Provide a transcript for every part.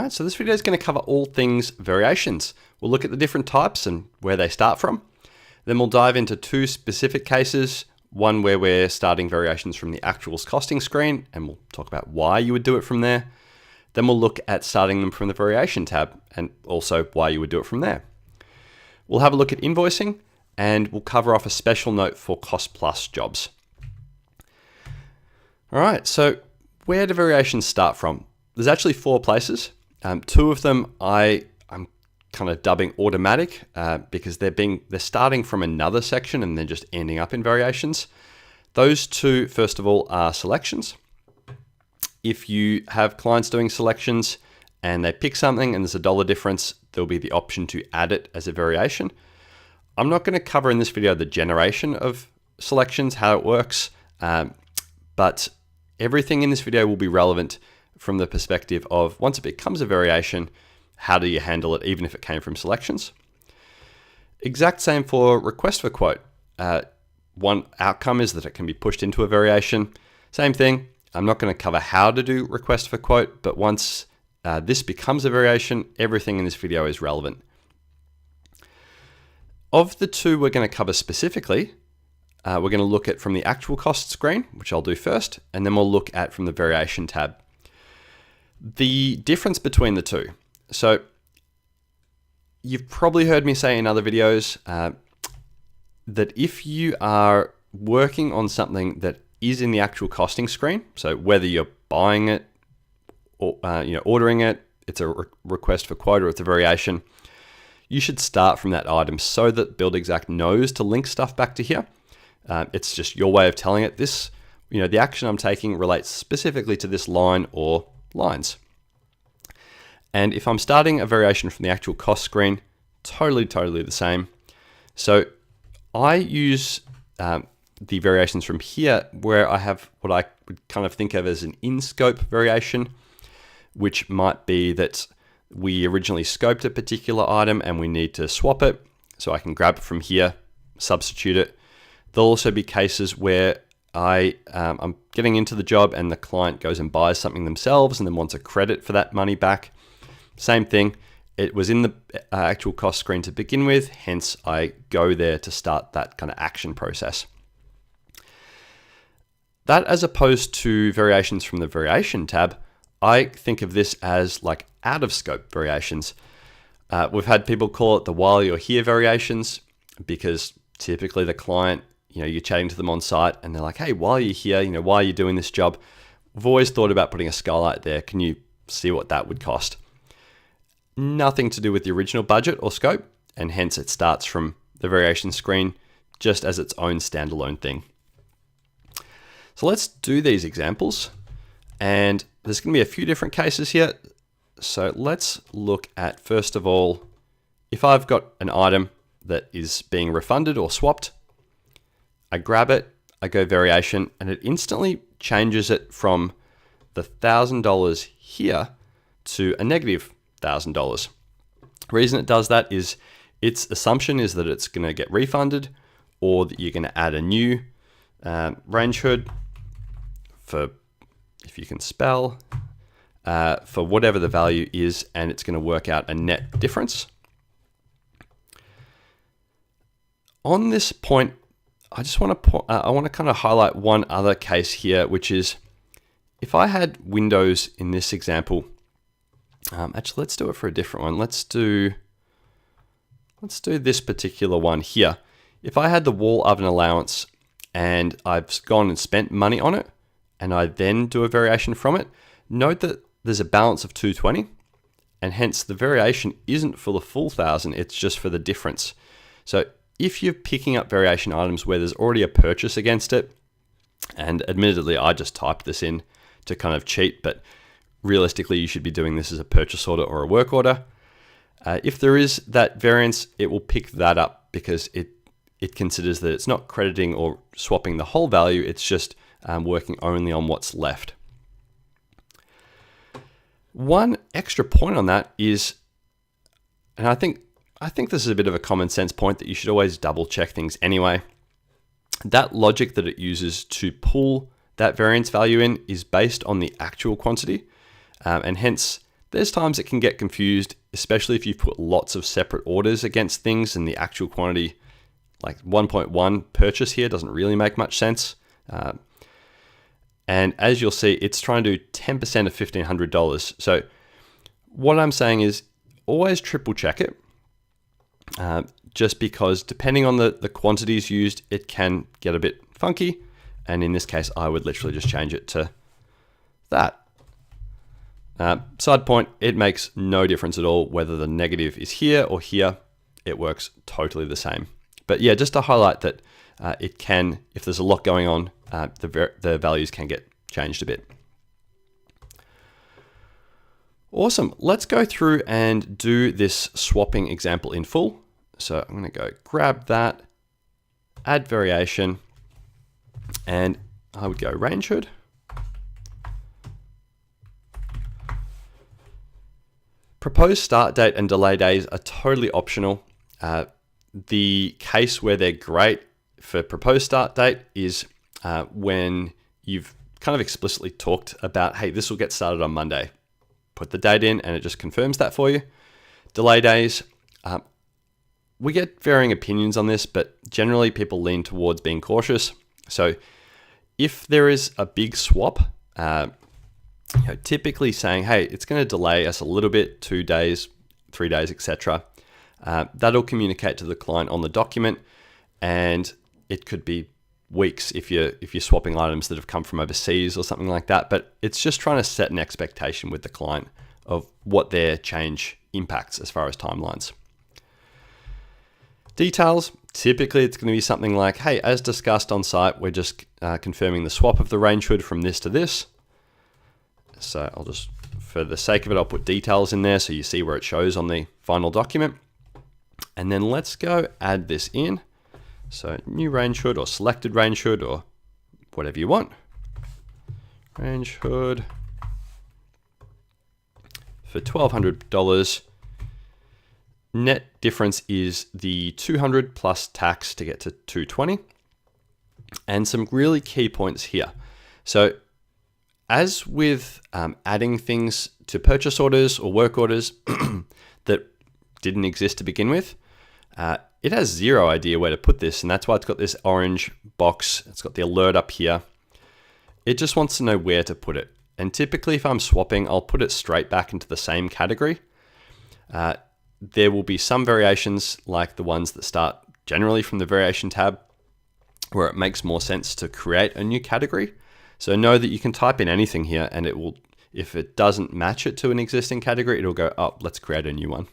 right, so this video is going to cover all things variations. We'll look at the different types and where they start from. Then we'll dive into two specific cases, one where we're starting variations from the actuals costing screen, and we'll talk about why you would do it from there. Then we'll look at starting them from the variation tab and also why you would do it from there. We'll have a look at invoicing, and we'll cover off a special note for cost plus jobs. All right, so where do variations start from? There's actually 4 places. Two of them I'm kind of dubbing automatic because they're starting from another section and then just ending up in variations. Those two, first of all, are selections. If you have clients doing selections and they pick something and there's a dollar difference, there'll be the option to add it as a variation. I'm not going to cover in this video the generation of selections, how it works, but everything in this video will be relevant from the perspective of once it becomes a variation, how do you handle it even if it came from selections? Exact same for request for quote. One outcome is that it can be pushed into a variation. Same thing, I'm not going to cover how to do request for quote, but once this becomes a variation, everything in this video is relevant. Of the two we're going to cover specifically, we're going to look at from the actual cost screen, which I'll do first, and then we'll look at from the variation tab. The difference between the two. So you've probably heard me say in other videos that if you are working on something that is in the actual costing screen, so whether you're buying it or ordering it, it's a request for quote or it's a variation, you should start from that item so that BuildExact knows to link stuff back to here. It's just your way of telling it this, the action I'm taking relates specifically to this line or lines. And if I'm starting a variation from the actual cost screen, totally the same. So I use the variations from here where I have what I would kind of think of as an in-scope variation, which might be that we originally scoped a particular item and we need to swap it. So I can grab it from here, substitute it. There'll also be cases where I'm getting into the job and the client goes and buys something themselves and then wants a credit for that money back. Same thing, it was in the actual cost screen to begin with, hence I go there to start that kind of action process. That as opposed to variations from the variation tab, I think of this as like out of scope variations. We've had people call it the while you're here variations because typically the client, you're chatting to them on site and they're like, hey, while you're here, why are you doing this job? We've always thought about putting a skylight there. Can you see what that would cost? Nothing to do with the original budget or scope, and hence it starts from the variation screen just as its own standalone thing. So let's do these examples, and there's going to be a few different cases here. So let's look at, first of all, if I've got an item that is being refunded or swapped, I grab it, I go variation, and it instantly changes it from the $1,000 here to a negative $1,000. The reason it does that is its assumption is that it's going to get refunded or that you're going to add a new range hood for, if you can spell, for whatever the value is, and it's going to work out a net difference. On this point, I just want to kind of highlight one other case here, which is if I had windows in this example. Actually, let's do it for a different one. Let's do this particular one here. If I had the wall oven allowance and I've gone and spent money on it, and I then do a variation from it, note that there's a balance of 220, and hence the variation isn't for the full 1,000, it's just for the difference. So if you're picking up variation items where there's already a purchase against it, and admittedly, I just typed this in to kind of cheat, but realistically, you should be doing this as a purchase order or a work order. If there is that variance, it will pick that up because it considers that it's not crediting or swapping the whole value, it's just working only on what's left. One extra point on that is, and I think this is a bit of a common sense point that you should always double check things anyway. That logic that it uses to pull that variance value in is based on the actual quantity, and hence There's times it can get confused, especially if you've put lots of separate orders against things and the actual quantity, like 1.1 purchase here, doesn't really make much sense. And as you'll see, it's trying to do 10% of $1,500. So what I'm saying is always triple check it, just because depending on the quantities used, it can get a bit funky. And in this case, I would literally just change it to that. Side point, it makes no difference at all whether the negative is here or here. It works totally the same. But yeah, just to highlight that it can, if there's a lot going on, the values can get changed a bit. Awesome. Let's go through and do this swapping example in full. So I'm going to go grab that, add variation, and I would go range hood. Proposed start date and delay days are totally optional. The case where they're great for proposed start date is when you've kind of explicitly talked about, hey, this will get started on Monday. Put the date in and it just confirms that for you. Delay days, we get varying opinions on this, but generally people lean towards being cautious. So if there is a big swap, typically saying, hey, it's going to delay us a little bit, 2 days, 3 days, etc. That'll communicate to the client on the document, and it could be weeks if you're swapping items that have come from overseas or something like that. But it's just trying to set an expectation with the client of what their change impacts as far as timelines. Details, typically it's going to be something like, hey, as discussed on site, we're just confirming the swap of the range hood from this to this. So I'll just, for the sake of it, I'll put details in there so you see where it shows on the final document. And then let's go add this in. So new range hood or selected range hood or whatever you want. Range hood for $1,200. Net difference is the $200 plus tax to get to $220. And some really key points here. So as with adding things to purchase orders or work orders that didn't exist to begin with, it has zero idea where to put this, and that's why it's got this orange box. It's got the alert up here. It just wants to know where to put it. And typically if I'm swapping, I'll put it straight back into the same category. There will be some variations like the ones that start generally from the variation tab where it makes more sense to create a new category. So know that you can type in anything here and it will, if it doesn't match it to an existing category, it'll go, oh, let's create a new one.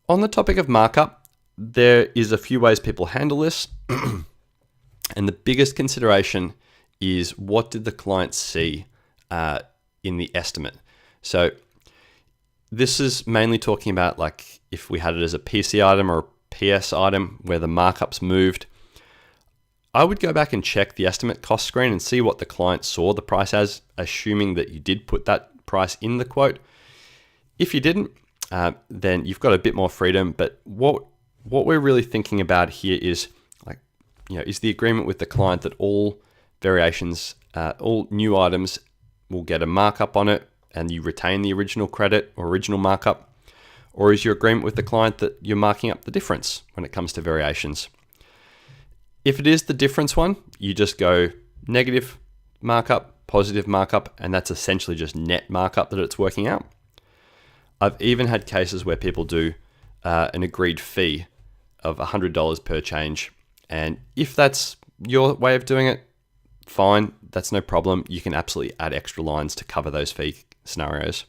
On the topic of markup, there is a few ways people handle this. And the biggest consideration is what did the client see in the estimate? So this is mainly talking about like if we had it as a PC item or a PS item where the markups moved. I would go back and check the estimate cost screen and see what the client saw the price as, assuming that you did put that price in the quote. If you didn't, then you've got a bit more freedom. But what we're really thinking about here is like, is the agreement with the client that all variations, all new items will get a markup on it and you retain the original credit or original markup? Or is your agreement with the client that you're marking up the difference when it comes to variations? If it is the difference one, you just go negative markup, positive markup, and that's essentially just net markup that it's working out. I've even had cases where people do an agreed fee of $100 per change. And if that's your way of doing it, fine, that's no problem. You can absolutely add extra lines to cover those fee scenarios.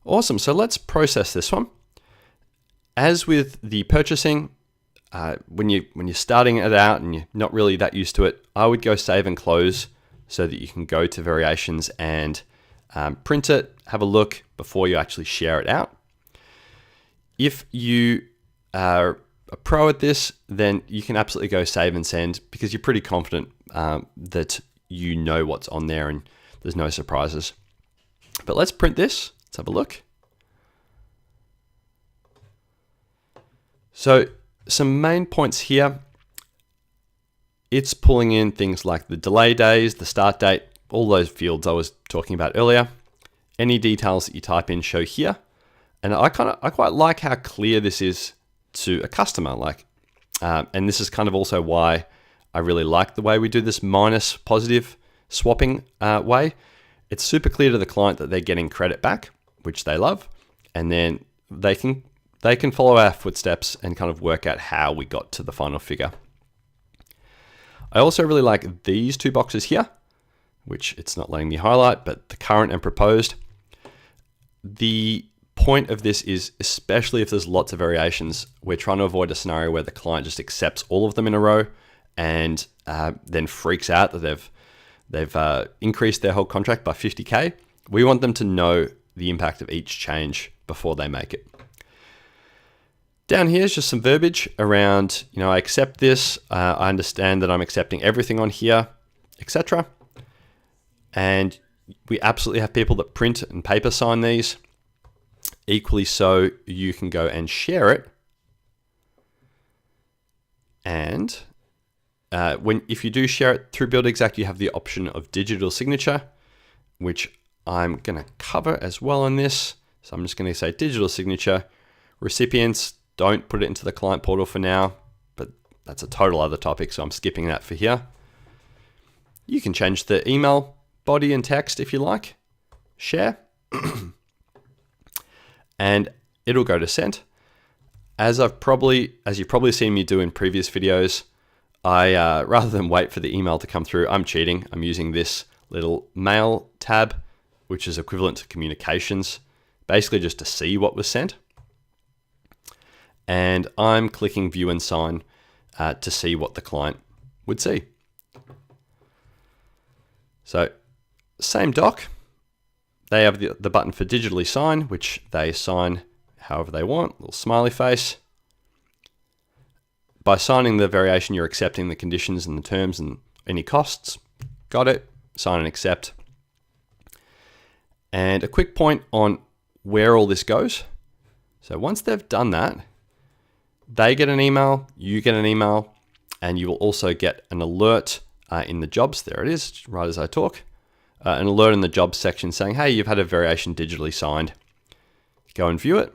Awesome, so let's process this one. As with the purchasing, when you're starting it out and you're not really that used to it, I would go save and close so that you can go to variations and print it, have a look before you actually share it out. If you are a pro at this, then you can absolutely go save and send because you're pretty confident that you know what's on there and there's no surprises. But let's print this. Let's have a look. So some main points here. It's pulling in things like the delay days, the start date, all those fields I was talking about earlier. Any details that you type in show here. And I quite like how clear this is to a customer. And this is kind of also why I really like the way we do this minus positive swapping way. It's super clear to the client that they're getting credit back, which they love, and then they can follow our footsteps and kind of work out how we got to the final figure. I also really like these two boxes here, which it's not letting me highlight, but the current and proposed. The point of this is, especially if there's lots of variations, we're trying to avoid a scenario where the client just accepts all of them in a row and then freaks out that they've increased their whole contract by 50K. We want them to know the impact of each change before they make it. Down here is just some verbiage around, I accept this, I understand that I'm accepting everything on here, etc. And we absolutely have people that print and paper sign these. Equally so, you can go and share it. And if you do share it through BuildExact, you have the option of digital signature, which I'm going to cover as well on this. So I'm just going to say digital signature. Recipients, don't put it into the client portal for now, but that's a total other topic, so I'm skipping that for here. You can change the email body and text if you like. Share. And it'll go to sent. As you've probably seen me do in previous videos, I rather than wait for the email to come through, I'm cheating. I'm using this little mail tab, which is equivalent to communications, basically just to see what was sent. And I'm clicking view and sign to see what the client would see. So same doc. They have the button for digitally sign, which they sign however they want, little smiley face. By signing the variation, you're accepting the conditions and the terms and any costs. Got it, sign and accept. And a quick point on where all this goes. So once they've done that, they get an email, you get an email, and you will also get an alert in the jobs. There it is, right as I talk. An alert in the jobs section saying, hey, you've had a variation digitally signed. Go and view it.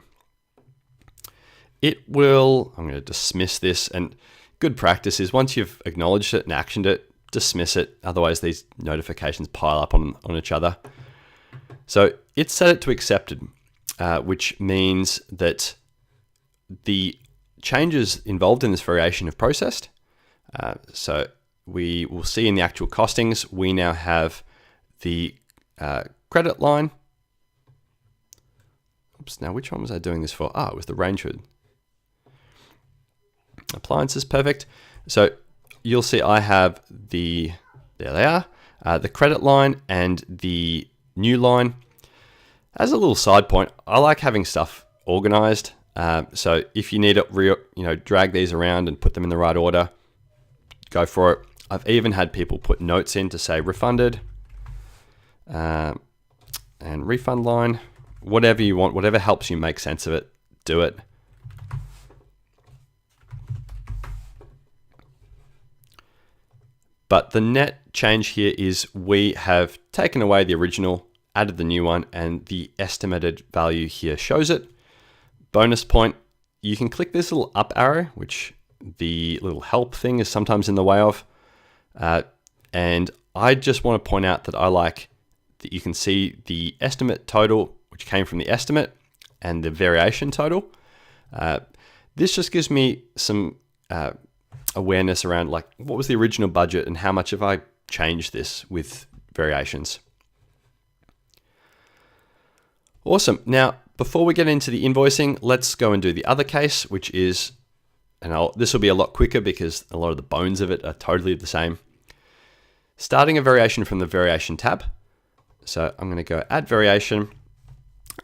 I'm going to dismiss this, and good practice is once you've acknowledged it and actioned it, dismiss it. Otherwise these notifications pile up on each other. So it's set it to accepted, which means that the changes involved in this variation have processed. So we will see in the actual costings, we now have the credit line. Oops, now which one was I doing this for? It was the range hood. Appliances, perfect. So you'll see I have there they are, the credit line and the new line. As a little side point, I like having stuff organized. So if you need to drag these around and put them in the right order, go for it. I've even had people put notes in to say refunded and refund line, whatever you want, whatever helps you make sense of it, do it. But the net change here is we have taken away the original, added the new one, and the estimated value here shows it. Bonus point, you can click this little up arrow, which the little help thing is sometimes in the way of. And I just want to point out that I like that you can see the estimate total, which came from the estimate, and the variation total. This just gives me some awareness around like what was the original budget and how much have I changed this with variations. Awesome. Now, before we get into the invoicing, let's go and do the other case, which is, this will be a lot quicker because a lot of the bones of it are totally the same. Starting a variation from the variation tab. So I'm going to go add variation.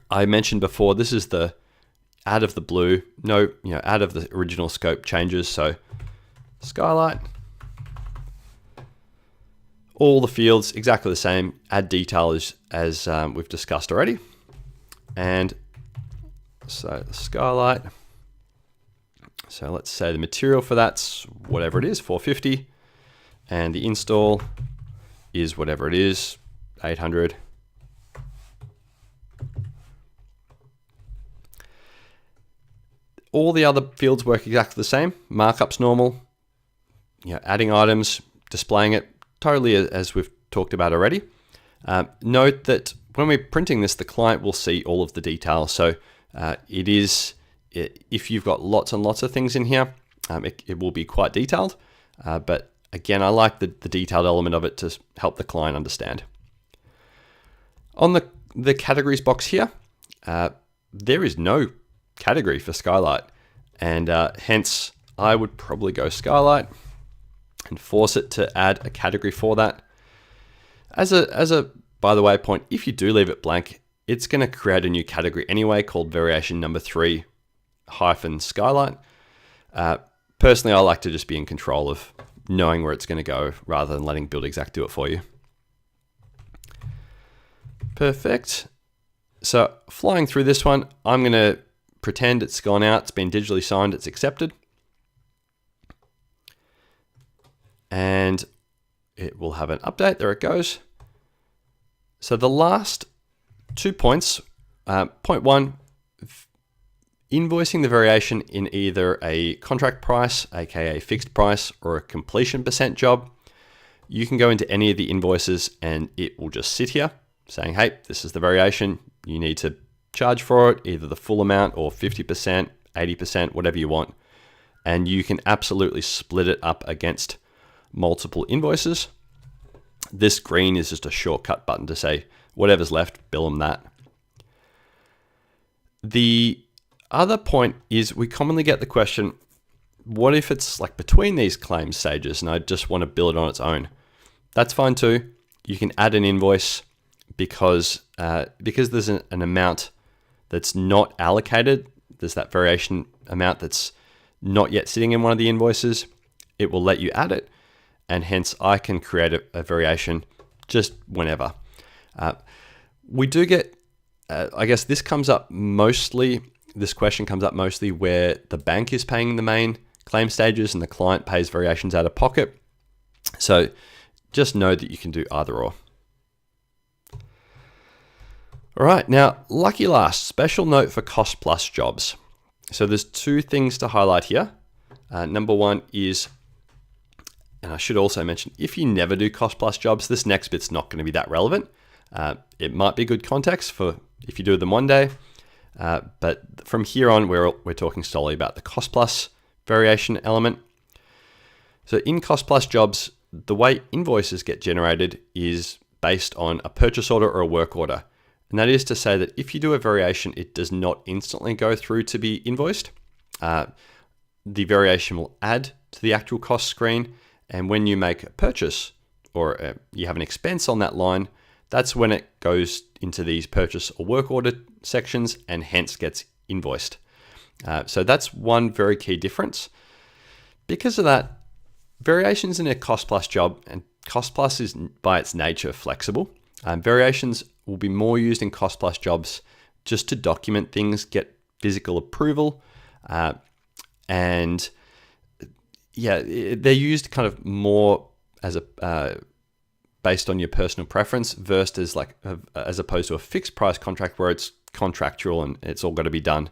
I mentioned before, this is the out of the blue, out of the original scope changes. So skylight, all the fields exactly the same, add detail as we've discussed already. And so the skylight, so let's say the material for that's whatever it is, 450, and the install is whatever it is, 800. All the other fields work exactly the same. Markup's normal. Adding items, displaying it, totally as we've talked about already. Note that when we're printing this, the client will see all of the details. So if you've got lots and lots of things in here, it will be quite detailed. But again, I like the detailed element of it to help the client understand. On the categories box here, there is no category for Skylight, and hence I would probably go Skylight and force it to add a category for that. As a by the way point, if you do leave it blank, it's going to create a new category anyway called variation number 3 - Skylight. Personally, I like to just be in control of knowing where it's going to go rather than letting BuildExact do it for you. Perfect. So flying through this one, I'm going to pretend it's gone out, it's been digitally signed, it's accepted. And it will have an update. There it goes. So the last 2 points, point 1, invoicing the variation in either a contract price, aka fixed price, or a completion % job. You can go into any of the invoices and it will just sit here saying, hey, this is the variation. You need to charge for it, either the full amount or 50%, 80%, whatever you want. And you can absolutely split it up against multiple invoices. This green is just a shortcut button to say whatever's left, bill them that. The other point is we commonly get the question, what if it's like between these claim stages and I just want to bill it on its own? That's fine too. You can add an invoice because there's an amount that's not allocated. There's that variation amount that's not yet sitting in one of the invoices. It will let you add it. And hence I can create a variation just whenever. We do get, I guess this comes up mostly, this question comes up mostly where the bank is paying the main claim stages and the client pays variations out of pocket. So just know that you can do either or. All right, now lucky last, special note for cost plus jobs. So there's 2 things to highlight here. Number 1 is, and I should also mention, if you never do cost plus jobs, this next bit's not going to be that relevant. It might be good context for if you do them one day, but from here on, we're talking solely about the cost plus variation element. So in cost plus jobs, the way invoices get generated is based on a purchase order or a work order. And that is to say that if you do a variation, it does not instantly go through to be invoiced. The variation will add to the actual cost screen. And when you make a purchase or you have an expense on that line, that's when it goes into these purchase or work order sections and hence gets invoiced. So that's one very key difference. Because of that, variations in a cost plus job, and cost plus is by its nature flexible. Variations will be more used in cost plus jobs just to document things, get physical approval, and yeah, they're used kind of more as a based on your personal preference versus as opposed to a fixed price contract where it's contractual and it's all got to be done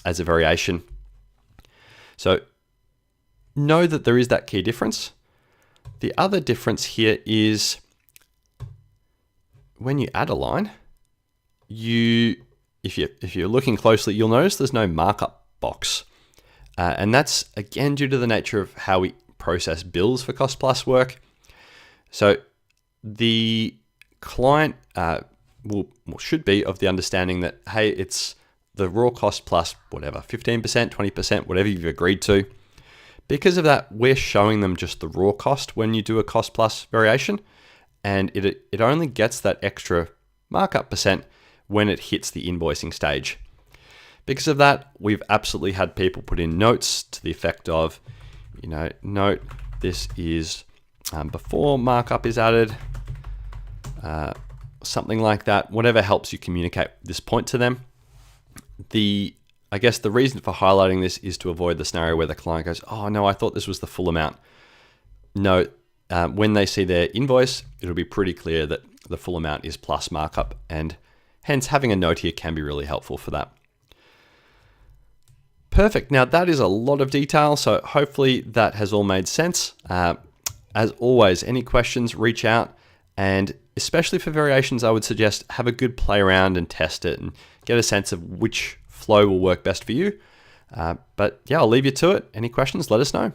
as a variation. So know that there is that key difference. The other difference here is when you add a line, if you're looking closely, you'll notice there's no markup box. And that's again due to the nature of how we process bills for cost plus work. So the client should be of the understanding that, hey, it's the raw cost plus whatever, 15%, 20%, whatever you've agreed to. Because of that, we're showing them just the raw cost when you do a cost plus variation. And it only gets that extra markup percent when it hits the invoicing stage. Because of that, we've absolutely had people put in notes to the effect of, note this is before markup is added, something like that, whatever helps you communicate this point to them. I guess the reason for highlighting this is to avoid the scenario where the client goes, oh no, I thought this was the full amount. No, when they see their invoice, it'll be pretty clear that the full amount is plus markup, and hence having a note here can be really helpful for that. Perfect. Now that is a lot of detail, so hopefully that has all made sense. As always, any questions, reach out, and especially for variations, I would suggest have a good play around and test it and get a sense of which flow will work best for you. But yeah, I'll leave you to it. Any questions, let us know.